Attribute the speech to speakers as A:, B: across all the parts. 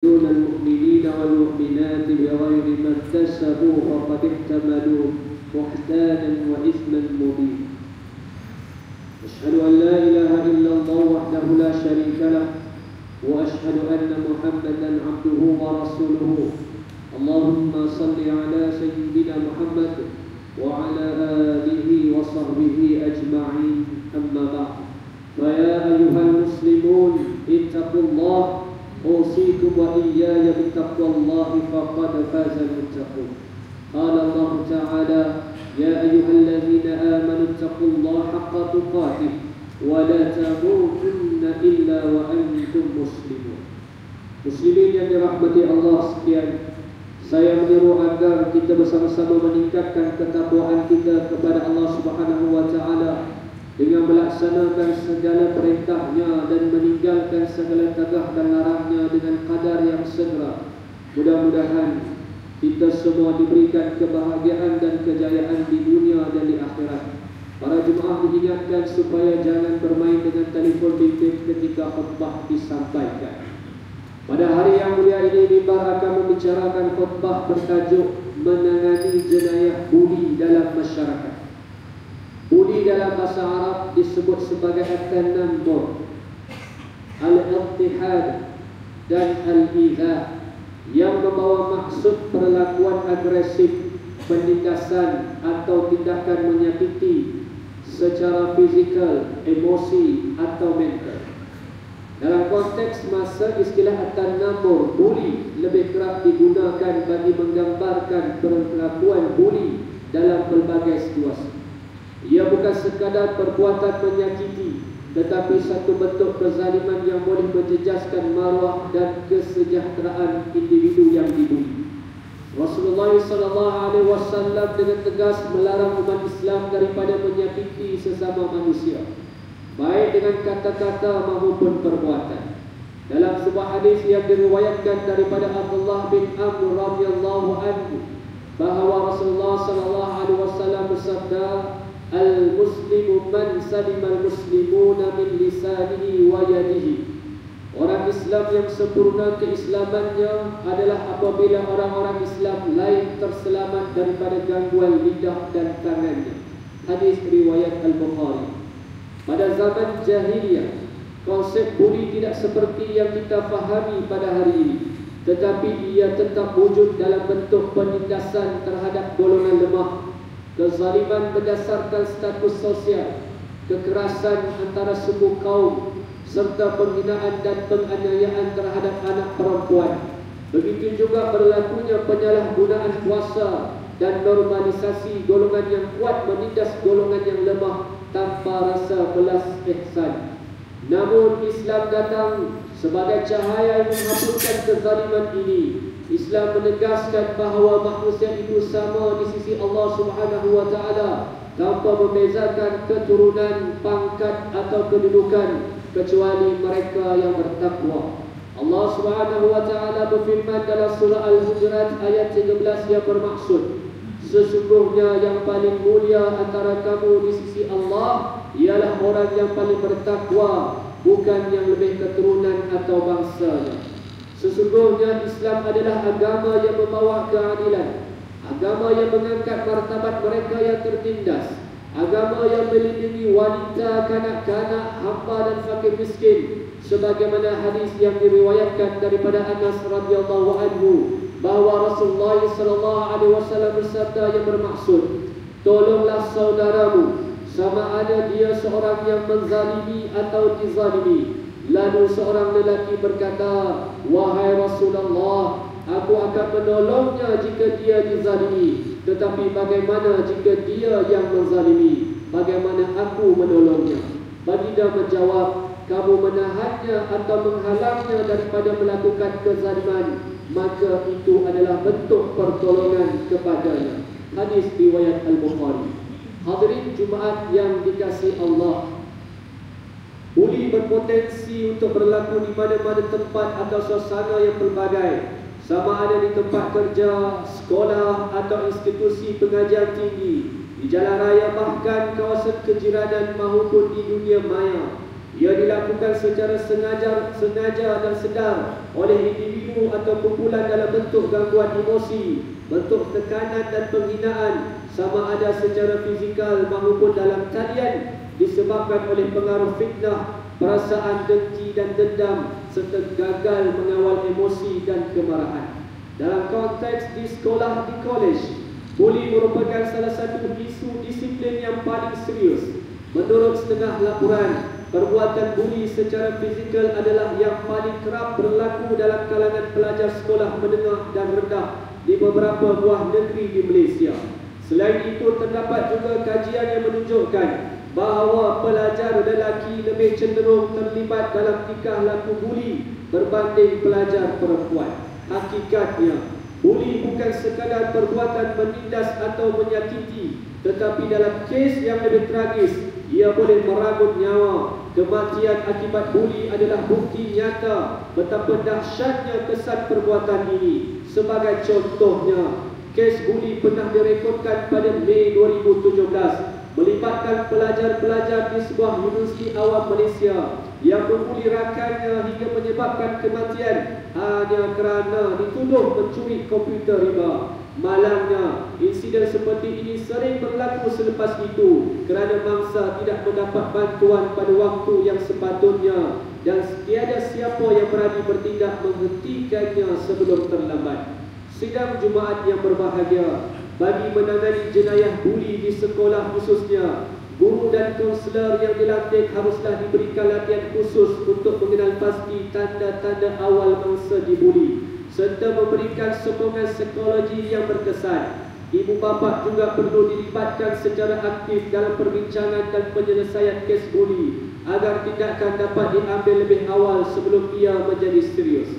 A: دون المؤمنين والمؤمنات بغير ما اكتسبوا فقد احتملوا بهتانا وإثما مبينا. أشهد أن لا إله إلا الله وحده لا شريك له وأشهد أن محمدا عبده ورسوله. اللهم صل على سيدنا محمد وعلى آله وصحبه أجمعين. أما بعد، فيا أيها المسلمون اتقوا الله، أوصيكم وإياي بتقوى الله فقد فاز المتقون. قال الله تعالى: يا أيها الذين آمنوا اتقوا الله حق تقاته ولا تموتن إلا وأنتم مسلمون. Muslimin yang dirahmati Allah sekalian, saya menyeru agar kita bersama-sama meningkatkan ketakwaan kita kepada Allah Subhanahu wa taala dengan melaksanakan segala perintahnya dan meninggalkan segala tagah dan larangnya dengan kadar yang segera. Mudah-mudahan kita semua diberikan kebahagiaan dan kejayaan di dunia dan di akhirat. Para jemaah diingatkan supaya jangan bermain dengan telefon bimbit ketika khutbah disampaikan. Pada hari yang mulia ini, mimbar akan membicarakan khutbah bertajuk menangani jenayah buli dalam masyarakat. Buli dalam bahasa Arab disebut sebagai at-tanamur, al-ittihad dan al-idha, yang membawa maksud perlakuan agresif, penindasan atau tindakan menyakiti secara fizikal, emosi atau mental. Dalam konteks masa, istilah at-tanamur, buli, lebih kerap digunakan bagi menggambarkan perlakuan buli dalam pelbagai situasi. Ia bukan sekadar perbuatan menyakiti, tetapi satu bentuk kezaliman yang boleh menjejaskan maruah dan kesejahteraan individu yang dibuli. Rasulullah SAW dengan tegas melarang umat Islam daripada menyakiti sesama manusia, baik dengan kata-kata maupun perbuatan. Dalam sebuah hadis yang diriwayatkan daripada Abdullah bin Amr radhiyallahu anhu, bahawa Rasulullah SAW bersabda, al-muslimu man salima al-muslimuna min lisanihi wa yadihi. Orang Islam yang sempurna keislamannya adalah apabila orang-orang Islam lain terselamat daripada gangguan lidah dan tangannya. Hadis riwayat Al-Bukhari. Pada zaman jahiliyah, konsep buli tidak seperti yang kita fahami pada hari ini, tetapi ia tetap wujud dalam bentuk penindasan terhadap golongan lemah, kezaliman berdasarkan status sosial, kekerasan antara suku kaum, serta penghinaan dan penganiayaan terhadap anak perempuan. Begitu juga berlakunya penyalahgunaan kuasa dan normalisasi golongan yang kuat menindas golongan yang lemah tanpa rasa belas ihsan. Namun Islam datang sebagai cahaya yang menghapuskan kezaliman ini. Islam menegaskan bahawa manusia itu sama di sisi Allah Subhanahu wa taala tanpa membezakan keturunan, pangkat atau kedudukan, kecuali mereka yang bertakwa. Allah Subhanahu wa taala berfirman dalam surah Al-Hujurat ayat 13 yang bermaksud, sesungguhnya yang paling mulia antara kamu di sisi Allah ialah orang yang paling bertakwa, bukan yang lebih keturunan atau bangsanya. Sesungguhnya Islam adalah agama yang membawa keadilan, agama yang mengangkat martabat mereka yang tertindas, agama yang melindungi wanita, kanak-kanak, hamba dan fakir miskin, sebagaimana hadis yang diriwayatkan daripada Anas radhiyallahu anhu bahawa Rasulullah SAW bersabda yang bermaksud, tolonglah saudaramu sama ada dia seorang yang menzalimi atau dizalimi. Lalu seorang lelaki berkata, wahai Rasulullah, aku akan menolongnya jika dia dizalimi, tetapi bagaimana jika dia yang menzalimi? Bagaimana aku menolongnya? Baginda menjawab, kamu menahannya atau menghalangnya daripada melakukan kezaliman, maka itu adalah bentuk pertolongan kepadanya. Hadis riwayat Al-Bukhari. Hadirin Jumaat yang dikasihi Allah, buli berpotensi untuk berlaku di mana-mana tempat atau suasana yang pelbagai, sama ada di tempat kerja, sekolah atau institusi pengajian tinggi, di jalan raya, bahkan kawasan kejiranan maupun di dunia maya. Ia dilakukan secara sengaja dan sedar oleh individu atau kumpulan dalam bentuk gangguan emosi, bentuk tekanan dan penghinaan, sama ada secara fizikal maupun dalam talian, disebabkan oleh pengaruh fitnah, perasaan dengki dan dendam, serta gagal mengawal emosi dan kemarahan. Dalam konteks di sekolah di kolej, buli merupakan salah satu isu disiplin yang paling serius. Menurut setengah laporan, perbuatan buli secara fizikal adalah yang paling kerap berlaku dalam kalangan pelajar sekolah menengah dan rendah di beberapa buah negeri di Malaysia. Selain itu, terdapat juga kajian yang menunjukkan bahawa pelajar lelaki lebih cenderung terlibat dalam tingkah laku buli berbanding pelajar perempuan. Hakikatnya, buli bukan sekadar perbuatan menindas atau menyakiti, tetapi dalam kes yang lebih tragis, ia boleh meranggut nyawa. Kematian akibat buli adalah bukti nyata betapa dahsyatnya kesan perbuatan ini. Sebagai contohnya, kes buli pernah direkodkan pada Mei 2017 melibatkan pelajar-pelajar di sebuah universiti awam Malaysia yang membuli rakannya hingga menyebabkan kematian hanya kerana dituduh mencuri komputer riba. Malangnya, insiden seperti ini sering berlaku selepas itu kerana mangsa tidak mendapat bantuan pada waktu yang sepatutnya dan tiada siapa yang berani bertindak menghentikannya sebelum terlambat. Sidang Jumaat yang berbahagia, bagi menangani jenayah buli di sekolah khususnya, guru dan kaunselor yang dilantik haruslah diberikan latihan khusus untuk mengenal pasti tanda-tanda awal mangsa dibuli serta memberikan sokongan psikologi yang berkesan. Ibu bapa juga perlu dilibatkan secara aktif dalam perbincangan dan penyelesaian kes buli agar tindakan dapat diambil lebih awal sebelum ia menjadi serius.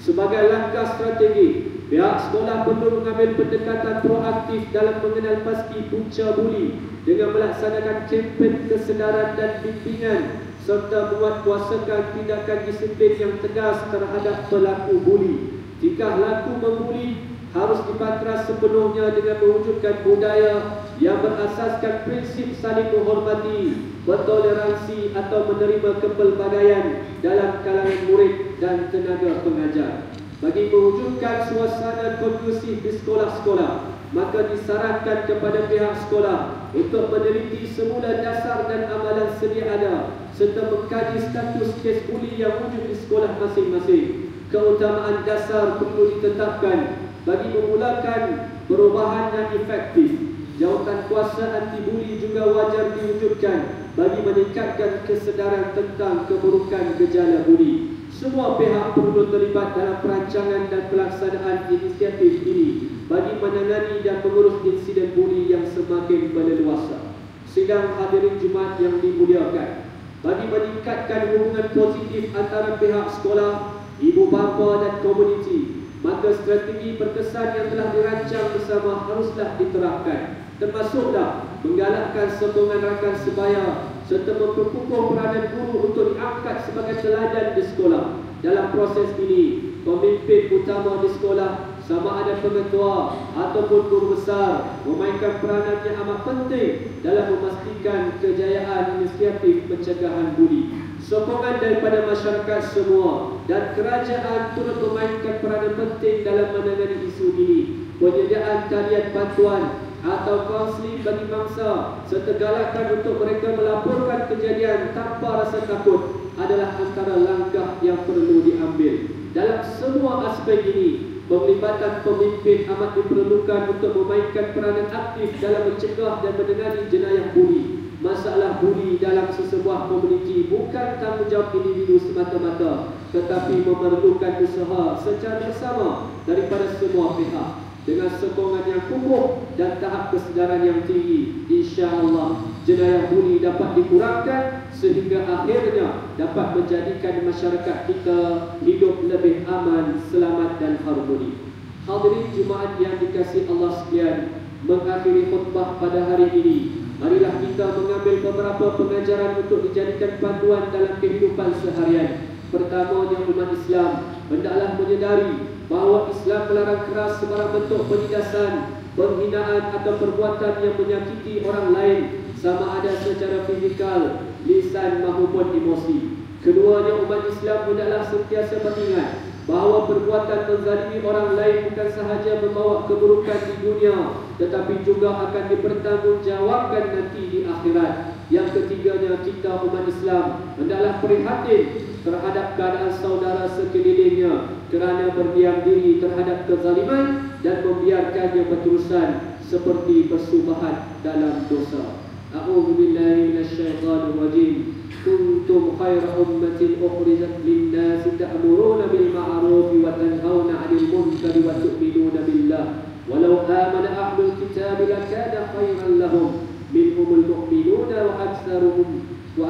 A: Sebagai langkah strategi, pihak sekolah perlu mengambil pendekatan proaktif dalam mengenal pasti punca buli dengan melaksanakan kempen kesedaran dan bimbingan serta menguatkuasakan tindakan disiplin yang tegas terhadap pelaku buli. Tingkah laku membuli harus dipatras sepenuhnya dengan mewujudkan budaya yang berasaskan prinsip saling menghormati, bertoleransi atau menerima kepelbagaian dalam kalangan murid dan tenaga pengajar. Bagi mewujudkan suasana kondusif di sekolah-sekolah, maka disarankan kepada pihak sekolah untuk meneliti semula dasar dan amalan sedia ada serta mengkaji status kes buli yang wujud di sekolah masing-masing. Keutamaan dasar perlu ditetapkan bagi memulakan perubahan yang efektif. Jawatan kuasa anti buli juga wajar diwujudkan bagi meningkatkan kesedaran tentang keburukan gejala buli. Semua pihak perlu terlibat dalam perancangan dan pelaksanaan inisiatif ini bagi menangani dan mengurus insiden buli yang semakin berleluasa. Sidang hadirin Jumaat yang dimuliakan, bagi meningkatkan hubungan positif antara pihak sekolah, ibu bapa dan komuniti, maka strategi berkesan yang telah dirancang bersama haruslah diterapkan, termasuklah menggalakkan sokongan rakan sebaya serta memperkukuh peranan guru untuk diangkat sebagai teladan di sekolah. Dalam proses ini, pemimpin utama di sekolah, sama ada pengetua ataupun guru besar, memainkan peranan yang amat penting dalam memastikan kejayaan inisiatif pencegahan buli. Sokongan daripada masyarakat semua dan kerajaan turut memainkan peranan penting dalam menangani isu ini. Penyediaan talian bantuan atau kaunseling bagi mangsa serta galakan untuk mereka melaporkan kejadian tanpa rasa takut adalah antara langkah yang perlu diambil. Dalam semua aspek ini, penglibatan pemimpin amat diperlukan untuk memainkan peranan aktif dalam mencegah dan menangani jenayah buli. Masalah buli dalam sesebuah komuniti bukan tanggungjawab individu semata-mata, tetapi memerlukan usaha secara bersama daripada semua pihak. Dengan sokongan yang kukuh dan tahap kesedaran yang tinggi, insya-Allah jenayah buli dapat dikurangkan sehingga akhirnya dapat menjadikan masyarakat kita hidup lebih aman, selamat dan harmoni. Hadirin Jumaat yang dikasihi Allah sekalian, mengakhiri khutbah pada hari ini, marilah kita mengambil beberapa pengajaran untuk dijadikan panduan dalam kehidupan seharian. Pertamanya, umat Islam hendaklah menyedari bahawa Islam melarang keras sebarang bentuk penindasan, penghinaan atau perbuatan yang menyakiti orang lain sama ada secara fizikal, lisan maupun emosi. Keduanya umat Islam hendaklah sentiasa beringat bahawa perbuatan menzalimi orang lain bukan sahaja membawa keburukan di dunia, tetapi juga akan dipertanggungjawabkan nanti di akhirat. Yang ketiganya, kita umat Islam hendaklah prihatin terhadap keadaan saudara sekelilingnya kerana berdiam diri terhadap kezaliman dan membiarkannya berterusan seperti bersubahat dalam dosa. A'udzu billahi minasyaitonir rajim. Kuntum khayra ummatin ukhrijat lin-nasi ta'muruna bil ma'ruf wa tanhauna 'anil munkari wa tu'minuna billah. Walau amana ahlul kitab lakana khayran lahum minhumul mu'minuna wa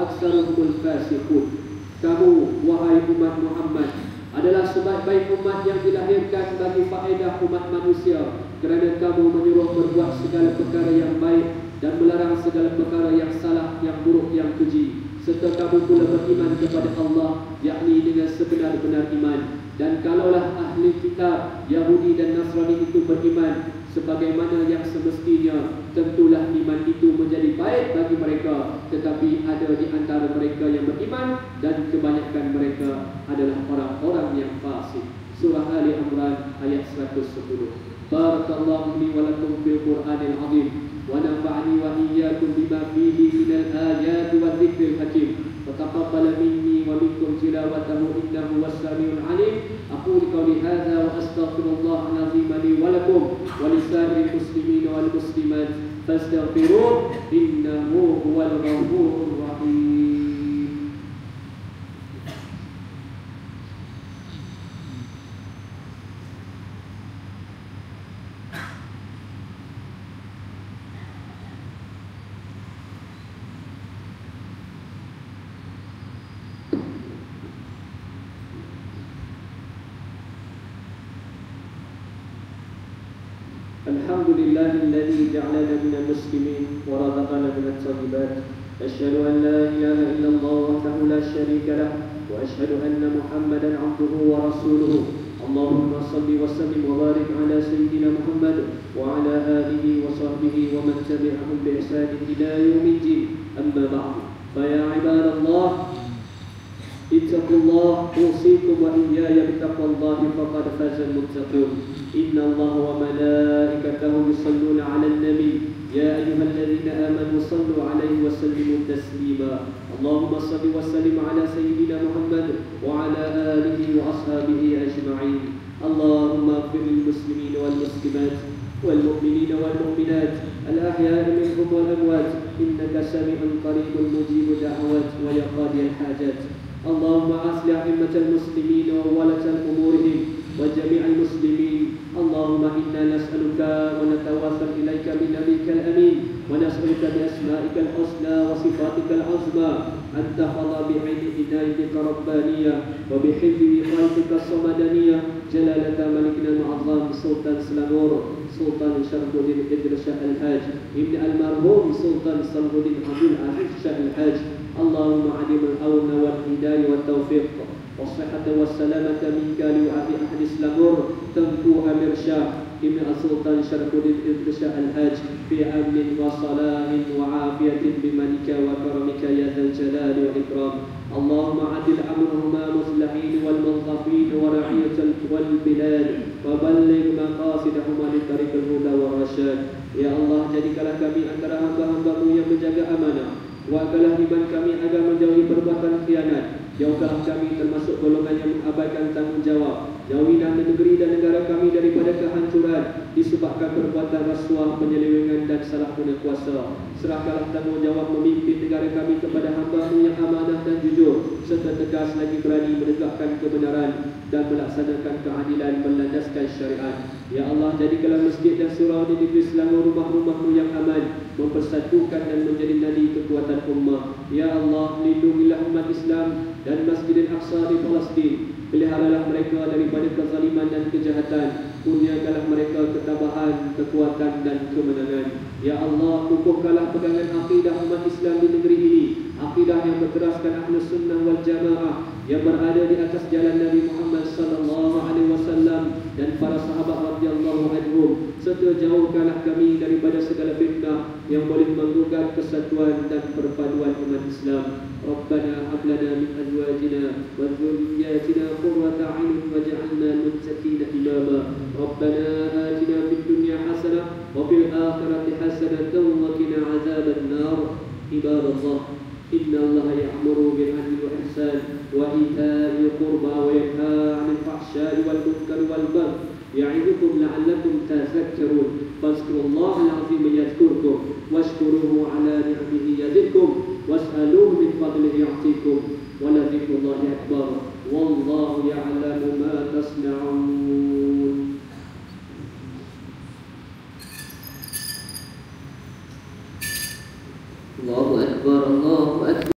A: aktsaruhumul fasiqun. Kamu wahai umat Muhammad adalah sebaik-baik umat yang dilahirkan bagi faedah umat manusia, kerana kamu menyuruh berbuat segala perkara yang baik dan melarang segala perkara yang salah, yang buruk, yang keji. Serta kamu pula beriman kepada Allah, yakni dengan sebenar-benar iman. Dan kalaulah ahli kitab Yahudi dan Nasrani itu beriman sebagaimana yang semestinya, tentulah iman itu menjadi baik bagi mereka. Tetapi ada di antara mereka yang beriman dan kebanyakan mereka adalah orang-orang yang fasik. Surah Ali Imran ayat 110. Barakallahu li wa lakum fil Qur'anil azim wa nafa'ani wa iyyakum bima fihi minal ayati wa dzikril hakim. وتقبل مني ومنكم تلاوته إنه هو السميع العليم. أقول قولي هذا وأستغفر الله العظيم لي ولكم ولسائر المسلمين والمسلمات فاستغفروه إنه هو الغفور الرحيم. الحمد لله الذي جعلنا من المسلمين ورزقنا من الطيبات. أشهد أن لا إله إلا الله وحده لا شريك له وأشهد أن محمدا عبده ورسوله. اللهم صل وسلم وبارك على سيدنا محمد وعلى آله وصحبه ومن تبعهم بإحسان إلى يوم الدين. أما بعد، فيا عباد الله اتقوا الله أوصيكم وإياي بتقوى الله فقد فاز المتقون. إن الله وملائكته يصلون على النبي يا أيها الذين آمنوا صلوا عليه وسلموا تسليما. اللهم صل وسلم على سيدنا محمد وعلى آله وأصحابه أجمعين. اللهم اغفر للمسلمين والمسلمات والمؤمنين والمؤمنات الأحياء منهم والأموات إنك سميع قريب مجيب دعوات ويا قاضي الحاجات. اللهم أصلح أئمة المسلمين وولاة أمورهم وجميع المسلمين. اللهم إنا نسألك ونتوسل إليك بنبيك الأمين ونسألك بأسمائك الحسنى وصفاتك العظمى أن تحفظ بعين عنايتك ربانية وبحفظ خلقك الصمدانية جلالة ملكنا المعظم سلطان سلامور سلطان شرف الدين إدريس شاه الحاج ابن المرحوم سلطان صلاح الدين عبد العزيز شاه الحاج. اللهم عدم الأون والهداية والتوفيق والصحة والسلامة منك لوعي أهل سلامور تنكو أمير شاه ابن السلطان شرف الدين إدريس شاه الحاج في أمن وصلاح وعافية بمنك وكرمك يا ذا الجلال والإكرام. اللهم عدل أمرهما مصلحين والمنصفين ورعية والبلاد وبلغ مقاصدهما لطريق الهدى والرشاد. Ya Allah, jadikanlah kami antara hamba-hamba-Mu yang menjaga amanah. Wahkalah iman kami agar menjauhi perbuatan khianat. Jauhkanlah kami termasuk golongan yang mengabaikan tanggungjawab. Jauhilah negeri dan negara kami daripada kehancuran disebabkan perbuatan rasuah, penyelewengan dan salah guna kuasa. Serahkanlah tanggungjawab memimpin negara kami kepada hamba-Mu yang amanah dan jujur, serta tegas lagi berani menegakkan kebenaran dan melaksanakan keadilan berlandaskan syariat. Ya Allah, jadikanlah masjid dan surau di negeri Selangor rumah-rumah-Mu yang aman, mempersatukan dan menjadi nadi kekuatan ummah. Ya Allah, lindungilah umat Islam dan Masjidil Aqsa di Palestin. Peliharalah mereka daripada kezaliman dan kejahatan. Kurniakanlah mereka ketabahan, kekuatan dan kemenangan. Ya Allah, kukuhkanlah pegangan akidah umat Islam di negeri ini, akidah yang berteraskan Ahlus Sunnah wal Jamaah, yang berada di atas jalan Nabi Muhammad sallallahu alaihi wasallam dan para sahabat radhiyallahu anhum, serta jauhkanlah kami daripada segala fitnah yang boleh menggugah kesatuan dan perpaduan umat Islam. Rabbana hab lana min azwajina wa dhurriyyatina qurrata a'yun waj'alna lil muttaqina imama. Rabbana atina fid dunya hasanah wa fil akhirati hasanatan wa qina azaban nar. Ibadallah, inna Allah ya'muru bil 'adli wal ihsan wa ita'i qurba wa yanha 'anil fahsya'i wal munkari wal baghi ya'idukum la'allakum tadhakkarun. Fazkurullaha al-'azima yadhkurkum washkuruhu 'ala ni'amihi yazidkum was'aluhu min fadlihi ya'tikum.